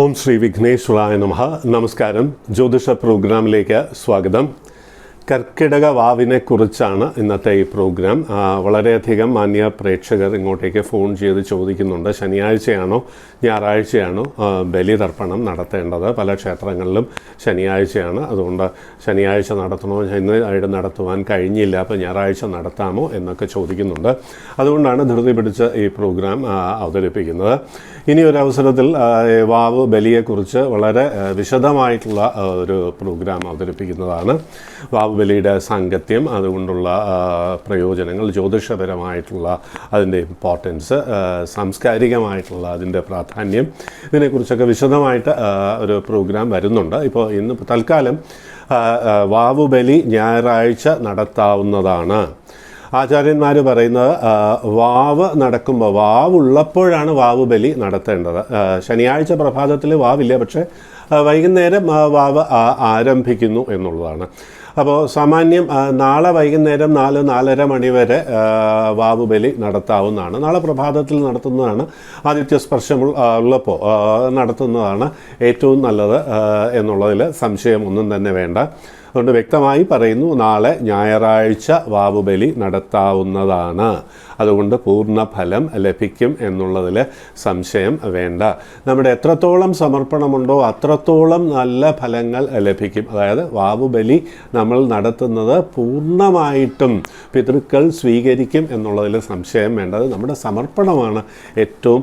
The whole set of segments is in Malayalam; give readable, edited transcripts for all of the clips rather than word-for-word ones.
ഓം ശ്രീ വിഘ്നേശ്വരായ നമഃ. നമസ്കാരം. ജ്യോതിഷ പ്രോഗ്രാമിലേക്ക് സ്വാഗതം. കർക്കിടക വാവിനെ കുറിച്ചാണ് ഇന്നത്തെ ഈ പ്രോഗ്രാം. വളരെയധികം മാന്യ പ്രേക്ഷകർ ഇങ്ങോട്ടേക്ക് ഫോൺ ചെയ്ത് ചോദിക്കുന്നുണ്ട്, ശനിയാഴ്ചയാണോ ഞായറാഴ്ചയാണോ ബലിതർപ്പണം നടത്തേണ്ടത്? പല ക്ഷേത്രങ്ങളിലും ശനിയാഴ്ചയാണ്, അതുകൊണ്ട് ശനിയാഴ്ച നടത്തണോ, ഇന്ന് ആയിട്ട് നടത്തുവാൻ കഴിഞ്ഞില്ല, അപ്പോൾ ഞായറാഴ്ച നടത്താമോ എന്നൊക്കെ ചോദിക്കുന്നുണ്ട്. അതുകൊണ്ടാണ് ധൃതി പിടിച്ച് ഈ പ്രോഗ്രാം അവതരിപ്പിക്കുന്നത്. ഇനി ഒരു അവസരത്തിൽ വാവ് ബലിയെക്കുറിച്ച് വളരെ വിശദമായിട്ടുള്ള ഒരു പ്രോഗ്രാം അവതരിപ്പിക്കുന്നതാണ്. വാവ് ബലിയുടെ സാങ്കത്യം, അതുകൊണ്ടുള്ള പ്രയോജനങ്ങൾ, ജ്യോതിഷപരമായിട്ടുള്ള അതിൻ്റെ ഇമ്പോർട്ടൻസ്, സാംസ്കാരികമായിട്ടുള്ള അതിൻ്റെ പ്രാധാന്യം, ഇതിനെക്കുറിച്ചൊക്കെ വിശദമായിട്ട് ഒരു പ്രോഗ്രാം വരുന്നുണ്ട്. ഇപ്പോൾ ഇന്ന് തൽക്കാലം വാവ് ബലി ഞായറാഴ്ച നടത്താവുന്നതാണ്. ആചാര്യന്മാർ പറയുന്നത് വാവ് നടക്കുമ്പോൾ, വാവുള്ളപ്പോഴാണ് വാവ് ബലി നടത്തേണ്ടത്. ശനിയാഴ്ച പ്രഭാതത്തിൽ വാവില്ല, പക്ഷേ വൈകുന്നേരം വാവ് ആരംഭിക്കുന്നു എന്നുള്ളതാണ്. അപ്പോൾ സാമാന്യം നാളെ വൈകുന്നേരം 4-4:30 മണി വരെ വാവ് ബലി നടത്താവുന്നതാണ്. നാളെ പ്രഭാതത്തിൽ നടത്തുന്നതാണ്, ആദിത്യസ്പർശം ഉള്ളപ്പോൾ നടത്തുന്നതാണ് ഏറ്റവും നല്ലത് എന്നുള്ളതിൽ സംശയമൊന്നും തന്നെ വേണ്ട. അതുകൊണ്ട് വ്യക്തമായി പറയുന്നു, നാളെ ഞായറാഴ്ച വാവുബലി നടത്താവുന്നതാണ്. അതുകൊണ്ട് പൂർണ്ണ ഫലം ലഭിക്കും എന്നുള്ളതിൽ സംശയം വേണ്ട. നമ്മുടെ എത്രത്തോളം സമർപ്പണമുണ്ടോ അത്രത്തോളം നല്ല ഫലങ്ങൾ ലഭിക്കും. അതായത് വാവുബലി നമ്മൾ നടത്തുന്നത് പൂർണ്ണമായിട്ടും പിതൃക്കൾ സ്വീകരിക്കും എന്നുള്ളതിൽ സംശയം വേണ്ടത്. നമ്മുടെ സമർപ്പണമാണ് ഏറ്റവും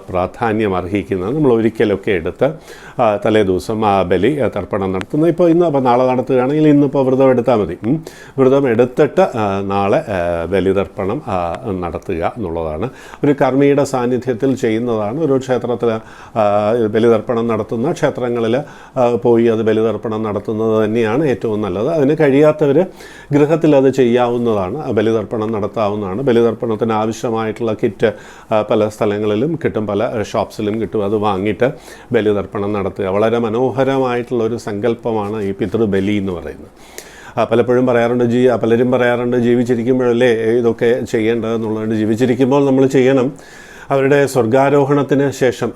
പ്രാധാന്യം അർഹിക്കുന്നത്. നമ്മൾ ഒരിക്കലൊക്കെ എടുത്ത് തലേ ദിവസം ബലി തർപ്പണം നടത്തുന്നത്. ഇപ്പോൾ നാളെ നടത്തുകയാണെങ്കിൽ ഇന്നിപ്പോൾ വ്രതം എടുത്താൽ മതി. വ്രതം എടുത്തിട്ട് നാളെ ബലിതർപ്പണം നടത്തുക എന്നുള്ളതാണ്. ഒരു കർമ്മിയുടെ സാന്നിധ്യത്തിൽ ചെയ്യുന്നതാണ്. ഒരു ക്ഷേത്രത്തിൽ ബലിതർപ്പണം നടത്തുന്ന ക്ഷേത്രങ്ങളിൽ പോയി അത് ബലിതർപ്പണം നടത്തുന്നത് തന്നെയാണ് ഏറ്റവും നല്ലത്. അതിന് കഴിയാത്തവർ ഗൃഹത്തിൽ അത് ചെയ്യാവുന്നതാണ്, ബലിതർപ്പണം നടത്താവുന്നതാണ്. ബലിതർപ്പണത്തിന് ആവശ്യമായിട്ടുള്ള കിറ്റ് പല സ്ഥലങ്ങളിലും കിട്ടും, പല ഷോപ്സിലും കിട്ടും. അത് വാങ്ങിയിട്ട് ബലിതർപ്പണം നടത്തുക. വളരെ മനോഹരമായിട്ടുള്ളൊരു സങ്കല്പമാണ് ഈ പിതൃബലി എന്ന് പറയുന്നത്. പലപ്പോഴും പലരും പറയാറുണ്ട് ജീവിച്ചിരിക്കുമ്പോഴല്ലേ ഇതൊക്കെ ചെയ്യേണ്ടതെന്നുള്ളതുകൊണ്ട് ജീവിച്ചിരിക്കുമ്പോൾ നമ്മൾ ചെയ്യണം. അവരുടെ സ്വർഗാരോഹണത്തിന് ശേഷം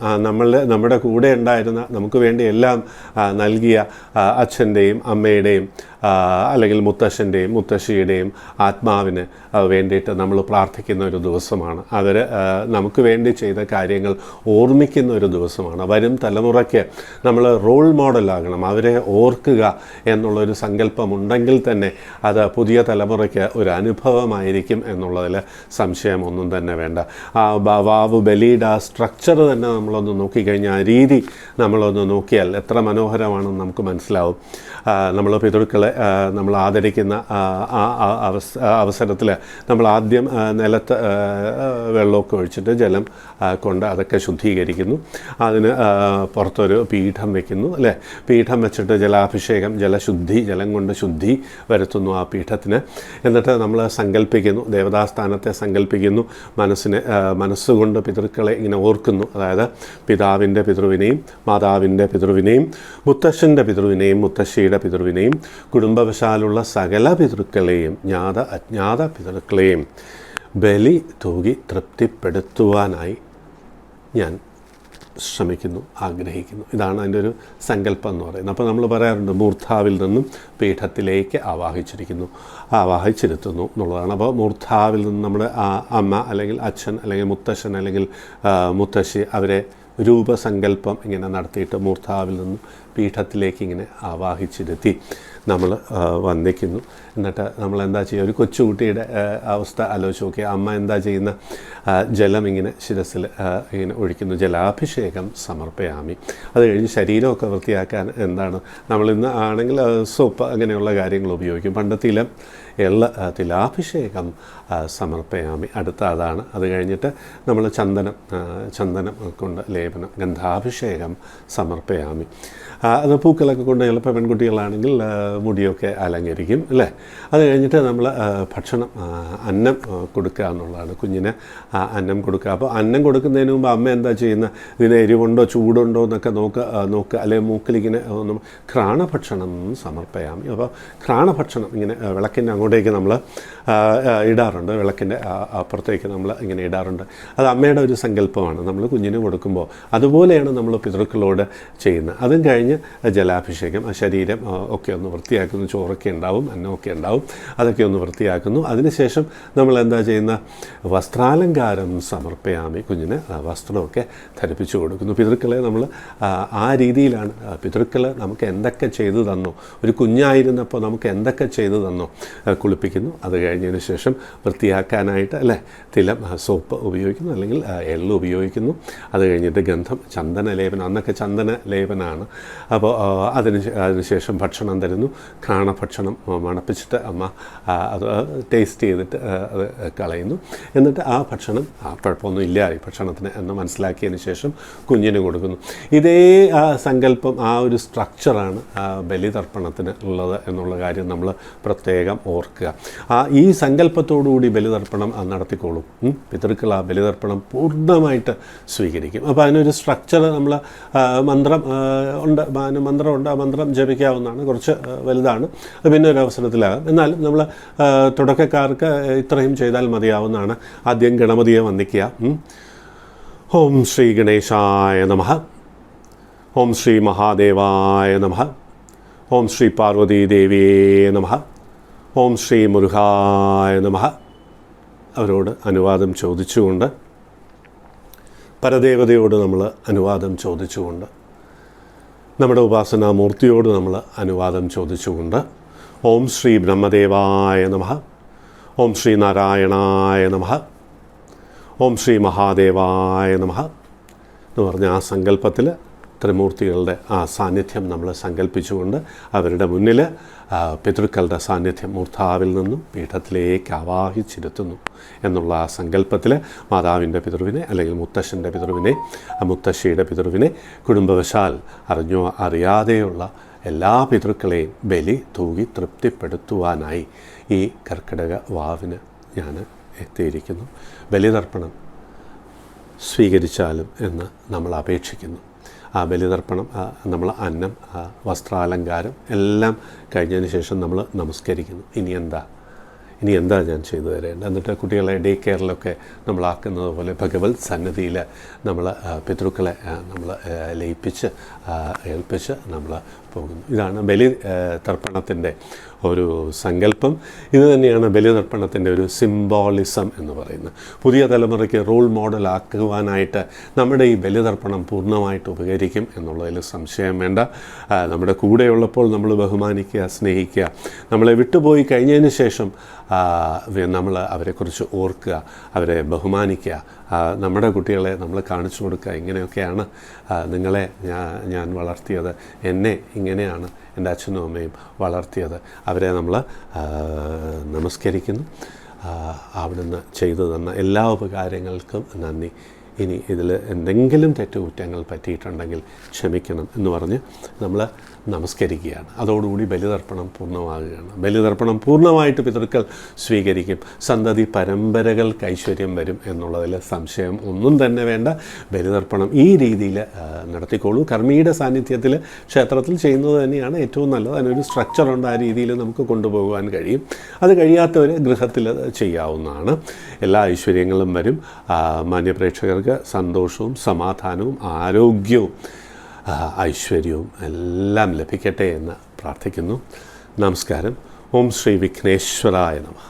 നമ്മുടെ കൂടെ ഉണ്ടായിരുന്ന, നമുക്ക് വേണ്ടി എല്ലാം നൽകിയ അച്ഛൻ്റെയും അമ്മയുടെയും അല്ലെങ്കിൽ മുത്തശ്ശൻ്റെയും മുത്തശ്ശിയുടെയും ആത്മാവിന് വേണ്ടിയിട്ട് നമ്മൾ പ്രാർത്ഥിക്കുന്ന ഒരു ദിവസമാണ്. അവർ നമുക്ക് വേണ്ടി ചെയ്ത കാര്യങ്ങൾ ഓർമ്മിക്കുന്ന ഒരു ദിവസമാണ്. വരും തലമുറയ്ക്ക് നമ്മൾ റോൾ മോഡലാകണം, അവരെ ഓർക്കുക എന്നുള്ളൊരു സങ്കല്പമുണ്ടെങ്കിൽ തന്നെ അത് പുതിയ തലമുറയ്ക്ക് ഒരു അനുഭവമായിരിക്കും എന്നുള്ളതിൽ സംശയമൊന്നും തന്നെ വേണ്ട. വാവ് ബലിയുടെ ആ സ്ട്രക്ചർ തന്നെ നമ്മളൊന്ന് നോക്കിക്കഴിഞ്ഞാൽ, ആ രീതി നമ്മളൊന്ന് നോക്കിയാൽ എത്ര മനോഹരമാണെന്ന് നമുക്ക് മനസ്സിലാവും. നമ്മൾ പിതൃക്കളെ നമ്മൾ ആദരിക്കുന്ന അവസരത്തിൽ നമ്മൾ ആദ്യം നിലത്ത് വെള്ളമൊക്കെ ഒഴിച്ചിട്ട് ജലം കൊണ്ട് അതൊക്കെ ശുദ്ധീകരിക്കുന്നു. അതിന് പുറത്തൊരു പീഠം വയ്ക്കുന്നു, അല്ലേ? പീഠം വെച്ചിട്ട് ജലാഭിഷേകം, ജലം കൊണ്ട് ശുദ്ധി വരുത്തുന്നു ആ പീഠത്തിന്. എന്നിട്ട് നമ്മൾ സങ്കല്പിക്കുന്നു, ദേവതാസ്ഥാനത്തെ സങ്കല്പിക്കുന്നു, മനസ്സുകൊണ്ട് പിതൃക്കളെ ഇങ്ങനെ ഓർക്കുന്നു. അതായത് പിതാവിൻ്റെ പിതൃവിനെയും മാതാവിൻ്റെ പിതൃവിനെയും മുത്തശ്ശൻ്റെ പിതൃവിനെയും മുത്തശ്ശിയുടെ പിതൃവിനെയും കുടുംബവശാലുള്ള സകല പിതൃക്കളെയും അജ്ഞാത പിതൃക്കളെയും ബലി തൂകി തൃപ്തിപ്പെടുത്തുവാനായി ഞാൻ ശ്രമിക്കുന്നു, ആഗ്രഹിക്കുന്നു. ഇതാണ് അതിൻ്റെ ഒരു സങ്കല്പം എന്ന് പറയുന്നത്. അപ്പോൾ നമ്മൾ പറയാറുണ്ട് മൂർധാവിൽ നിന്നും പീഠത്തിലേക്ക് ആവാഹിച്ചിരുത്തുന്നു എന്നുള്ളതാണ്. അപ്പോൾ മൂർധാവിൽ നിന്ന് നമ്മുടെ അമ്മ അല്ലെങ്കിൽ അച്ഛൻ അല്ലെങ്കിൽ മുത്തശ്ശൻ അല്ലെങ്കിൽ മുത്തശ്ശി അവരെ രൂപസങ്കല്പം ഇങ്ങനെ നടത്തിയിട്ട് മൂർധാവിൽ നിന്നും പീഠത്തിലേക്ക് ഇങ്ങനെ ആവാഹിച്ചിരുത്തി നമ്മൾ വന്ദിക്കുന്നു. എന്നിട്ട് നമ്മൾ എന്താ ചെയ്യുക, ഒരു കൊച്ചുകുട്ടിയുടെ അവസ്ഥ ആലോചിച്ച് നോക്കിയ അമ്മ എന്താ ചെയ്യുന്ന, ജലം ഇങ്ങനെ ശിരസിൽ ഇങ്ങനെ ഒഴിക്കുന്നു. ജലാഭിഷേകം സമർപ്പയാമി. അത് കഴിഞ്ഞ് ശരീരമൊക്കെ വൃത്തിയാക്കാൻ എന്താണ് നമ്മളിന്ന് ആണെങ്കിൽ സോപ്പ് അങ്ങനെയുള്ള കാര്യങ്ങൾ ഉപയോഗിക്കും. പണ്ടത്തെ തിലാഭിഷേകം സമർപ്പയാമി. അടുത്ത അതാണ്. അത് കഴിഞ്ഞിട്ട് നമ്മൾ ചന്ദനം കൊണ്ട് ലേപനം, ഗന്ധാഭിഷേകം സമർപ്പയാമി. അത് പൂക്കളൊക്കെ കൊണ്ട് ചിലപ്പോൾ പെൺകുട്ടികളാണെങ്കിൽ മുടിയൊക്കെ അലങ്കരിക്കും അല്ലേ. അത് കഴിഞ്ഞിട്ട് നമ്മൾ ഭക്ഷണം അന്നം കൊടുക്കുക എന്നുള്ളതാണ്. കുഞ്ഞിന് അന്നം കൊടുക്കുക. അപ്പോൾ അന്നം കൊടുക്കുന്നതിന് മുമ്പ് അമ്മ എന്താ ചെയ്യുന്നത്, ഇതിന് എരിവുണ്ടോ ചൂടുണ്ടോ എന്നൊക്കെ നോക്കുക അല്ലെങ്കിൽ മൂക്കിലിങ്ങനെ ഒന്ന് ഘ്രാണഭക്ഷണം സമർപ്പയാമി. അപ്പോൾ ഘ്രാണഭക്ഷണം ഇങ്ങനെ വിളക്കിൻ്റെ അങ്ങോട്ടേക്ക് നമ്മൾ ഇടാറുണ്ട്, വിളക്കിൻ്റെ അപ്പുറത്തേക്ക് നമ്മൾ ഇങ്ങനെ ഇടാറുണ്ട്. അത് അമ്മയുടെ ഒരു സങ്കല്പമാണ് നമ്മൾ കുഞ്ഞിന് കൊടുക്കുമ്പോൾ. അതുപോലെയാണ് നമ്മൾ പിതൃക്കളോട് ചെയ്യുന്നത്. അതും കഴിഞ്ഞ് ജലാഭിഷേകം, ശരീരം ഒക്കെ ഒന്ന് വൃത്തിയാക്കുന്നു. ചോറൊക്കെ ഉണ്ടാവും, അന്നമൊക്കെ ഉണ്ടാവും, അതൊക്കെ ഒന്ന് വൃത്തിയാക്കുന്നു. അതിനുശേഷം നമ്മൾ എന്താ ചെയ്യുന്ന, വസ്ത്രാലങ്കാരം സമർപ്പയാമി. കുഞ്ഞിന് വസ്ത്രമൊക്കെ ധരിപ്പിച്ചു കൊടുക്കുന്നു. പിതൃക്കളെ നമ്മൾ ആ രീതിയിലാണ്, പിതൃക്കൾ നമുക്ക് എന്തൊക്കെ ചെയ്തു തന്നോ, ഒരു കുഞ്ഞായിരുന്നപ്പോൾ നമുക്ക് എന്തൊക്കെ ചെയ്തു തന്നോ കുളിപ്പിക്കുന്നു. അത് കഴിഞ്ഞതിന് ശേഷം വൃത്തിയാക്കാനായിട്ട് അല്ലേ തിലം, സോപ്പ് ഉപയോഗിക്കുന്നു, അല്ലെങ്കിൽ എള്ള് ഉപയോഗിക്കുന്നു. അത് കഴിഞ്ഞിട്ട് ഗന്ധം, ചന്ദന ലേപനം, അന്നൊക്കെ ചന്ദന ലേപനമാണ്. അപ്പോൾ അതിനുശേഷം ഭക്ഷണം തരുന്നു. ഘ്രാണഭക്ഷണം മണപ്പിച്ചിട്ട് അമ്മ അത് ടേസ്റ്റ് ചെയ്തിട്ട് അത് കളയുന്നു. എന്നിട്ട് ആ ഭക്ഷണം കുഴപ്പമൊന്നും ഇല്ല ഈ ഭക്ഷണത്തിന് എന്ന് മനസ്സിലാക്കിയതിന് ശേഷം കുഞ്ഞിന് കൊടുക്കുന്നു. ഇതേ സങ്കല്പം, ആ ഒരു സ്ട്രക്ചറാണ് ബലിതർപ്പണത്തിന് ഉള്ളത് എന്നുള്ള കാര്യം നമ്മൾ പ്രത്യേകം ഓർക്കുക. ഈ സങ്കല്പത്തോടുകൂടി ബലിതർപ്പണം നടത്തിക്കോളും. പിതൃക്കൾ ആ ബലിതർപ്പണം പൂർണ്ണമായിട്ട് സ്വീകരിക്കും. അപ്പോൾ അതിനൊരു സ്ട്രക്ചർ നമ്മൾ മന്ത്രം ഉണ്ട്, മന്ത്രമുണ്ട്. ആ മന്ത്രം ജപിക്കാവുന്നതാണ്, കുറച്ച് വലുതാണ്, അത് പിന്നെ ഒരു അവസരത്തിലാകാം. എന്നാലും നമ്മൾ തുടക്കക്കാർക്ക് ഇത്രയും ചെയ്താൽ മതിയാവുന്നതാണ്. ആദ്യം ഗണപതിയെ വന്ദിക്കുക. ഓം ശ്രീ ഗണേശായ നമഃ. ഓം ശ്രീ മഹാദേവായ നമഃ. ഓം ശ്രീ പാർവതീദേവിയേ നമഃ. ഓം ശ്രീ മുരുഹായ നമഃ. അവരോട് അനുവാദം ചോദിച്ചുകൊണ്ട്, പരദേവതയോട് നമ്മൾ അനുവാദം ചോദിച്ചുകൊണ്ട്, നമ്മുടെ ഉപാസനാമൂർത്തിയോട് നമ്മൾ അനുവാദം ചോദിച്ചുകൊണ്ട്, ഓം ശ്രീ ബ്രഹ്മദേവായ നമഃ. ഓം ശ്രീ നാരായണായ നമഃ. ഓം ശ്രീ മഹാദേവായ നമഃ എന്ന് പറഞ്ഞ ആ സങ്കല്പത്തിൽ ത്രിമൂർത്തികളുടെ ആ സാന്നിധ്യം നമ്മൾ സങ്കല്പിച്ചുകൊണ്ട് അവരുടെ മുന്നിൽ പിതൃക്കളുടെ സാന്നിധ്യം മൂർധാവിൽ നിന്നും പീഠത്തിലേക്ക് ആവാഹിച്ചിരുത്തുന്നു എന്നുള്ള ആ സങ്കല്പത്തിൽ മാതാവിൻ്റെ പിതൃവിനെ അല്ലെങ്കിൽ മുത്തശ്ശൻ്റെ പിതൃവിനെ, മുത്തശ്ശിയുടെ പിതൃവിനെ, കുടുംബവശാൽ അറിഞ്ഞോ അറിയാതെയുള്ള എല്ലാ പിതൃക്കളെയും ബലി തൂകി തൃപ്തിപ്പെടുത്തുവാനായി ഈ കർക്കിടക വാവിന് ഞാൻ എത്തിയിരിക്കുന്നു. ബലിതർപ്പണം സ്വീകരിച്ചാലും എന്ന് നമ്മൾ അപേക്ഷിക്കുന്നു. ആ ബലിതർപ്പണം, നമ്മൾ അന്നം, വസ്ത്രാലങ്കാരം എല്ലാം കഴിഞ്ഞതിന് ശേഷം നമ്മൾ നമസ്കരിക്കുന്നു. ഇനി എന്താ ഞാൻ ചെയ്തു തരേണ്ടത്? എന്നിട്ട് കുട്ടികളെ ഡേ കെയറിലൊക്കെ നമ്മളാക്കുന്നത് പോലെ ഭഗവത് സന്നിധിയിൽ നമ്മൾ പിതൃക്കളെ നമ്മൾ ലയിപ്പിച്ച് ഏൽപ്പിച്ച് നമ്മൾ പോകുന്നു. ഇതാണ് ബലിതർപ്പണത്തിൻ്റെ ഒരു സങ്കല്പം. ഇത് തന്നെയാണ് ബലിതർപ്പണത്തിൻ്റെ ഒരു സിംബോളിസം എന്ന് പറയുന്നത്. പുതിയ തലമുറയ്ക്ക് റോൾ മോഡലാക്കുവാനായിട്ട് നമ്മുടെ ഈ ബലിതർപ്പണം പൂർണ്ണമായിട്ട് ഉപകരിക്കും എന്നുള്ളതിൽ സംശയം വേണ്ട. നമ്മുടെ കൂടെയുള്ളപ്പോൾ നമ്മൾ ബഹുമാനിക്കുക, സ്നേഹിക്കുക. നമ്മളെ വിട്ടുപോയി കഴിഞ്ഞതിന് ശേഷം നമ്മൾ അവരെക്കുറിച്ച് ഓർക്കുക, അവരെ ബഹുമാനിക്കുക. നമ്മുടെ കുട്ടികളെ നമ്മൾ കാണിച്ചു കൊടുക്കുക, ഇങ്ങനെയൊക്കെയാണ് നിങ്ങളെ ഞാൻ വളർത്തിയത്, എന്നെ ഇങ്ങനെയാണ് എൻ്റെ അച്ഛനും അമ്മയും വളർത്തിയത്. അവരെ നമ്മൾ നമസ്കരിക്കുന്നു. അവിടുന്ന് ചെയ്തു തന്ന എല്ലാ ഉപകാരങ്ങൾക്കും നന്ദി. ഇനി ഇതിൽ എന്തെങ്കിലും തെറ്റുകുറ്റങ്ങൾ പറ്റിയിട്ടുണ്ടെങ്കിൽ ക്ഷമിക്കണം എന്ന് പറഞ്ഞ് നമ്മൾ നമസ്കരിക്കുകയാണ്. അതോടുകൂടി ബലിതർപ്പണം പൂർണ്ണമാകുകയാണ്. ബലിതർപ്പണം പൂർണ്ണമായിട്ട് പിതൃക്കൾ സ്വീകരിക്കും. സന്തതി പരമ്പരകൾക്ക് ഐശ്വര്യം വരും എന്നുള്ളതിൽ സംശയം ഒന്നും തന്നെ വേണ്ട. ബലിതർപ്പണം ഈ രീതിയിൽ നടത്തിക്കോളൂ. കർമ്മിയുടെ സാന്നിധ്യത്തിൽ ക്ഷേത്രത്തിൽ ചെയ്യുന്നത് തന്നെയാണ് ഏറ്റവും നല്ലത്. അതിനൊരു സ്ട്രക്ചറുണ്ട്, ആ രീതിയിൽ നമുക്ക് കൊണ്ടുപോകാൻ കഴിയും. അത് കഴിയാത്തവർ ഗൃഹത്തിൽ ചെയ്യാവുന്നതാണ്. എല്ലാ ഐശ്വര്യങ്ങളും വരും. മാന്യപ്രേക്ഷകർക്ക് സന്തോഷവും സമാധാനവും ആരോഗ്യവും ഐശ്വര്യവും എല്ലാം ലഭിക്കട്ടെ എന്ന് പ്രാർത്ഥിക്കുന്നു. നമസ്കാരം. ഓം ശ്രീ വിഘ്നേശ്വരായ നമഃ.